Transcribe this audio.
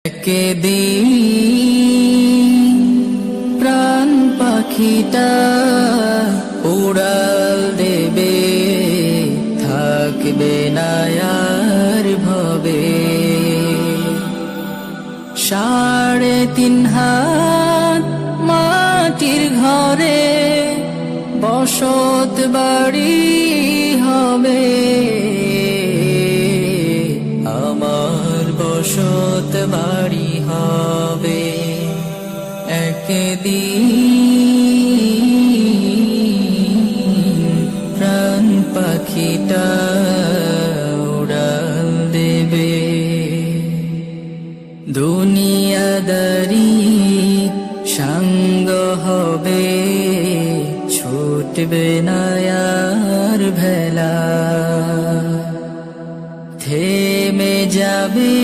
একদিন প্রাণ পাখিটা উড়াল দেবে, থাকবে না আর ভবে। 3.5 হাত মাটির ঘরে বসত বাড়ি হবে, আমার বসত বাড়ি হবে। একদিন প্রাণ পাখিটা উড়াল দেবে। দুনিয়াদারি সঙ্গ হবে, ছুটবে না আর ভেলা, থেমে যাবে